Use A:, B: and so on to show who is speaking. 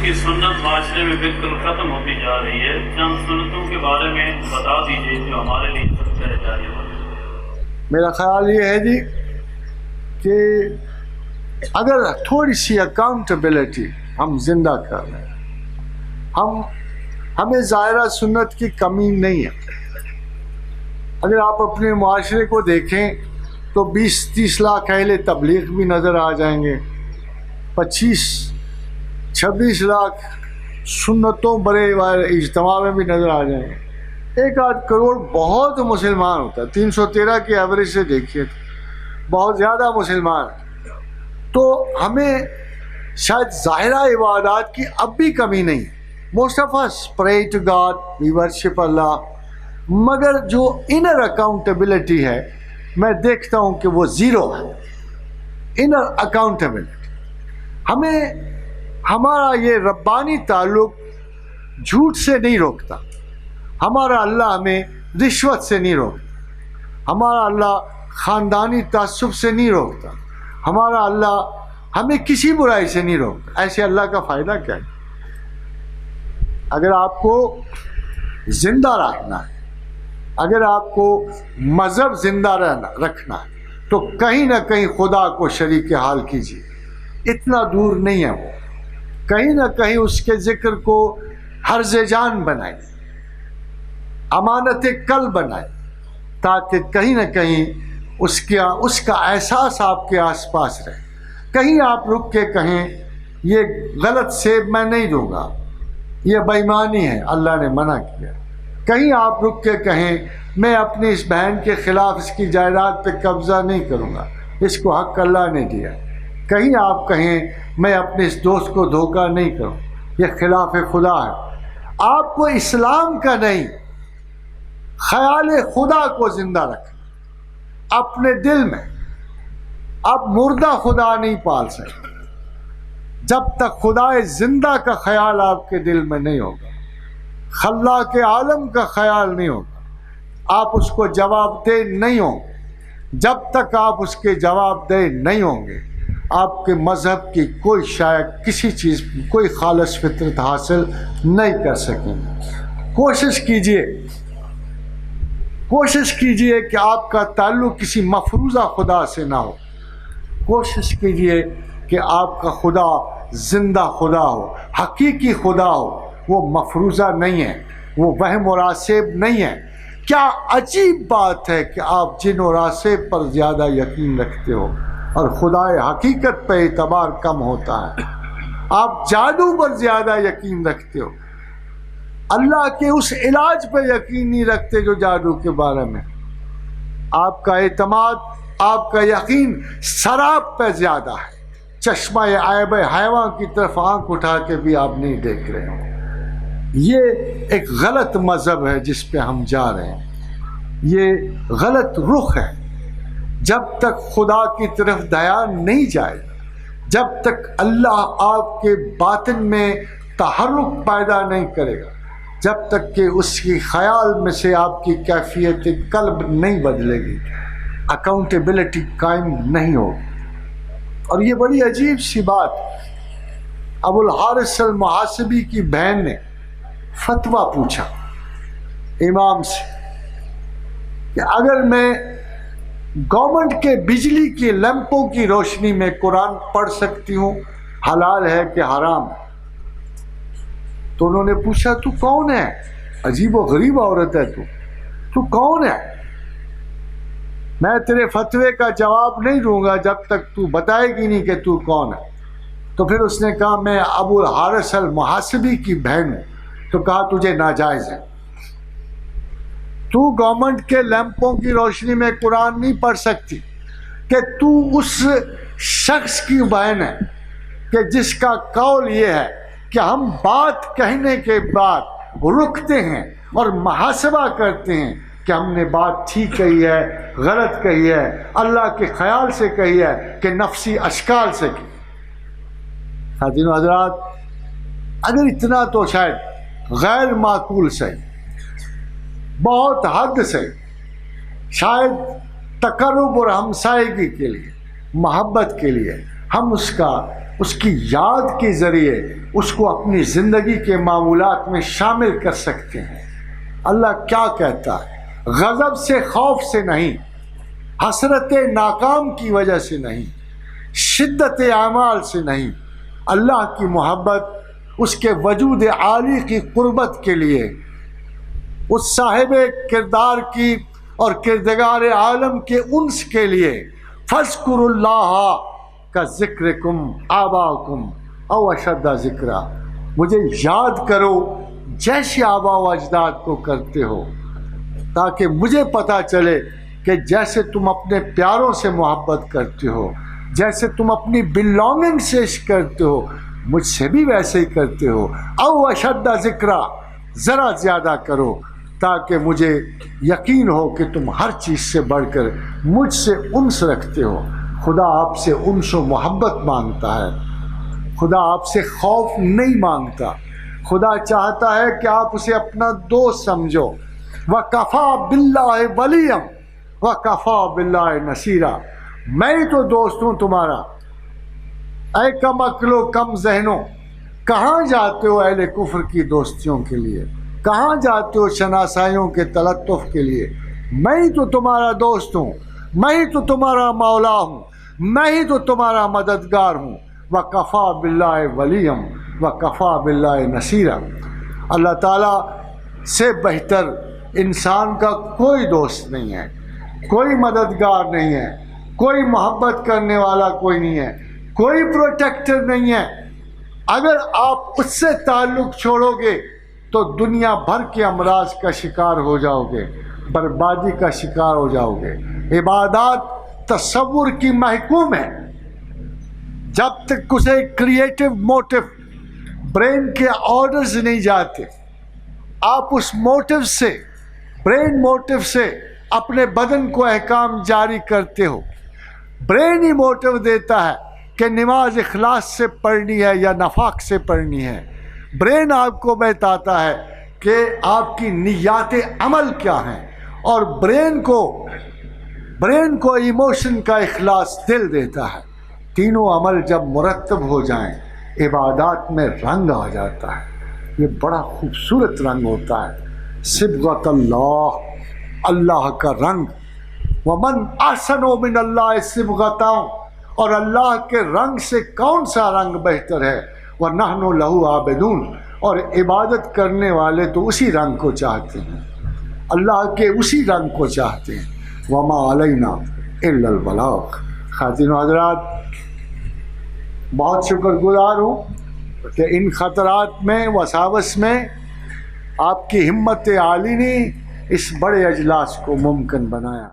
A: کی سنت معاشرے میں بالکل ختم ہوتی جا رہی ہے، چند سنتوں کے بارے میں بتا دیجیے جو ہمارے لیے صدقہ جاریہ ہو۔
B: میرا خیال یہ ہے جی کہ اگر تھوڑی سی اکاؤنٹیبلٹی ہم زندہ کر رہے ہیں، ہمیں ظاہرہ سنت کی کمی نہیں ہے۔ اگر آپ اپنے معاشرے کو دیکھیں تو 20-30 لاکھ اہل تبلیغ بھی نظر آ جائیں گے، 25-26 لاکھ سنتوں بڑے اجتماع میں بھی نظر آ جائیں گے، 1-8 کروڑ بہت مسلمان ہوتا ہے، 313 کی ایوریج سے دیکھیے تو بہت زیادہ مسلمان۔ تو ہمیں شاید ظاہرہ عبادات کی اب بھی کمی نہیں، most of us pray to God, we worship اللہ، مگر جو انر اکاؤنٹیبلٹی ہے میں دیکھتا ہوں کہ وہ زیرو ہے۔ انر اکاؤنٹیبلٹی ہمارا یہ ربانی تعلق جھوٹ سے نہیں روکتا، ہمارا اللہ ہمیں رشوت سے نہیں روکتا، ہمارا اللہ خاندانی تعصب سے نہیں روکتا، ہمارا اللہ ہمیں کسی برائی سے نہیں روکتا۔ ایسے اللہ کا فائدہ کیا ہے؟ اگر آپ کو زندہ رکھنا ہے، اگر آپ کو مذہب زندہ رکھنا ہے تو کہیں نہ کہیں خدا کو شریک حال کیجیے، اتنا دور نہیں ہے وہ، کہیں نہ کہیں اس کے ذکر کو حرز جان بنائیں، امانت قلب بنائیں، تاکہ کہیں نہ کہیں اس کا احساس آپ کے آس پاس رہے۔ کہیں آپ رک کے کہیں یہ غلط سیب میں نہیں دوں گا، یہ بے ایمانی ہے، اللہ نے منع کیا۔ کہیں آپ رک کے کہیں میں اپنی اس بہن کے خلاف اس کی جائیداد پہ قبضہ نہیں کروں گا، اس کو حق اللہ نے دیا۔ کہیں آپ کہیں میں اپنے اس دوست کو دھوکہ نہیں کروں، یہ خلاف خدا ہے۔ آپ کو اسلام کا نہیں، خیال خدا کو زندہ رکھنا اپنے دل میں۔ آپ مردہ خدا نہیں پال سکتے جب تک خدا زندہ کا خیال آپ کے دل میں نہیں ہوگا، خلاق عالم کا خیال نہیں ہوگا، آپ اس کو جواب دہ نہیں ہوں گے۔ جب تک آپ اس کے جواب دہ نہیں ہوں گے، آپ کے مذہب کی کوئی شاید کسی چیز کوئی خالص فطرت حاصل نہیں کر سکیں گے۔ کوشش کیجئے کہ آپ کا تعلق کسی مفروضہ خدا سے نہ ہو۔ کوشش کیجئے کہ آپ کا خدا زندہ خدا ہو، حقیقی خدا ہو، وہ مفروضہ نہیں ہے، وہ وہم و راسب نہیں ہے۔ کیا عجیب بات ہے کہ آپ جن و راسب پر زیادہ یقین رکھتے ہو اور خدا حقیقت پہ اعتبار کم ہوتا ہے۔ آپ جادو پر زیادہ یقین رکھتے ہو، اللہ کے اس علاج پہ یقین نہیں رکھتے جو جادو کے بارے میں۔ آپ کا اعتماد، آپ کا یقین سراب پہ زیادہ ہے، چشمہ عیب حیوان کی طرف آنکھ اٹھا کے بھی آپ نہیں دیکھ رہے ہو۔ یہ ایک غلط مذہب ہے جس پہ ہم جا رہے ہیں، یہ غلط رخ ہے۔ جب تک خدا کی طرف دھیان نہیں جائے گا، جب تک اللہ آپ کے باطن میں تحرک پیدا نہیں کرے گا، جب تک کہ اس کی خیال میں سے آپ کی کیفیت قلب نہیں بدلے گی، اکاؤنٹیبلٹی قائم نہیں ہوگی۔ اور یہ بڑی عجیب سی بات، ابو الحارث المحاسبی کی بہن نے فتویٰ پوچھا امام سے کہ اگر میں گورنمنٹ کے بجلی کی لیمپوں کی روشنی میں قرآن پڑھ سکتی ہوں، حلال ہے کہ حرام؟ تو انہوں نے پوچھا تو کون ہے؟ عجیب و غریب عورت ہے تو کون ہے؟ میں تیرے فتوے کا جواب نہیں دوں گا جب تک تو بتائے گی نہیں کہ تو کون ہے۔ تو پھر اس نے کہا میں ابو الحارث المحاسبی کی بہن ہوں۔ تو کہا تجھے ناجائز ہے، تو گورنمنٹ کے لیمپوں کی روشنی میں قرآن نہیں پڑھ سکتی کہ تو اس شخص کی بہن ہے کہ جس کا قول یہ ہے کہ ہم بات کہنے کے بعد رکتے ہیں اور محاسبہ کرتے ہیں کہ ہم نے بات ٹھیک کہی ہے، غلط کہی ہے، اللہ کے خیال سے کہی ہے کہ نفسی اشکال سے کی۔ حضرات حضرات، اگر اتنا تو شاید غیر معقول صحیح، بہت حد سے شاید تقرب اور ہمسائیگی کے لیے، محبت کے لیے ہم اس کا اس کی یاد کے ذریعے اس کو اپنی زندگی کے معمولات میں شامل کر سکتے ہیں۔ اللہ کیا کہتا ہے؟ غضب سے، خوف سے نہیں، حسرت ناکام کی وجہ سے نہیں، شدت اعمال سے نہیں، اللہ کی محبت، اس کے وجود عالی کی قربت کے لیے، اس صاحب کردار کی اور کردگار عالم کے انس کے لیے، فاذکروا اللہ کا ذکرکم آباءکم او اشد ذکرا، مجھے یاد کرو جیسے آبا و اجداد کو کرتے ہو، تاکہ مجھے پتہ چلے کہ جیسے تم اپنے پیاروں سے محبت کرتے ہو، جیسے تم اپنی بلانگنگ سے عشق کرتے ہو، مجھ سے بھی ویسے ہی کرتے ہو، او اشد ذکرا، ذرا زیادہ کرو، تاکہ مجھے یقین ہو کہ تم ہر چیز سے بڑھ کر مجھ سے انس رکھتے ہو۔ خدا آپ سے انس و محبت مانگتا ہے، خدا آپ سے خوف نہیں مانگتا، خدا چاہتا ہے کہ آپ اسے اپنا دوست سمجھو۔ وَكَفَى بِاللَّهِ وَلِيًّا وَكَفَى بِاللَّهِ نَصِيرًا، میں ہی تو دوست ہوں تمہارا۔ اے کم عقل و کم ذہنوں، کہاں جاتے ہو اہل کفر کی دوستیوں کے لیے؟ کہاں جاتے ہو شناسائیوں کے تلطف کے لیے؟ میں ہی تو تمہارا دوست ہوں، میں ہی تو تمہارا مولا ہوں، میں ہی تو تمہارا مددگار ہوں۔ وَكَفَى بِاللَّهِ وَلِيًّا وَكَفَى بِاللَّهِ نَصِيرًا، اللہ تعالیٰ سے بہتر انسان کا کوئی دوست نہیں ہے، کوئی مددگار نہیں ہے، کوئی محبت کرنے والا کوئی نہیں ہے، کوئی پروٹیکٹر نہیں ہے۔ اگر آپ اس سے تعلق چھوڑو گے تو دنیا بھر کے امراض کا شکار ہو جاؤ گے، بربادی کا شکار ہو جاؤ گے۔ عبادات تصور کی محکوم ہے، جب تک اسے کریٹو موٹو، برین کے آرڈرز نہیں جاتے، آپ اس موٹو سے، برین موٹو سے اپنے بدن کو احکام جاری کرتے ہو۔ برین ہی موٹو دیتا ہے کہ نماز اخلاص سے پڑھنی ہے یا نفاق سے پڑھنی ہے۔ برین آپ کو بتاتا ہے کہ آپ کی نیات عمل کیا ہیں، اور برین کو ایموشن کا اخلاص دل دیتا ہے۔ تینوں عمل جب مرتب ہو جائیں عبادات میں رنگ آ جاتا ہے، یہ بڑا خوبصورت رنگ ہوتا ہے، صبغۃ اللہ، اللہ کا رنگ۔ ومن احسن من اللہ صبغۃ، اور اللہ کے رنگ سے کون سا رنگ بہتر ہے؟ وَنَحْنُ لَهُ عَابِدُونَ، اور عبادت کرنے والے تو اسی رنگ کو چاہتے ہیں، اللہ کے اسی رنگ کو چاہتے ہیں۔ وَمَا عَلَيْنَا إِلَّا الْبَلَاغُ۔ خواتین و حضرات، بہت شکر گزار ہوں کہ ان خطرات میں، وساوس میں آپ کی ہمت عالی نے اس بڑے اجلاس کو ممکن بنایا۔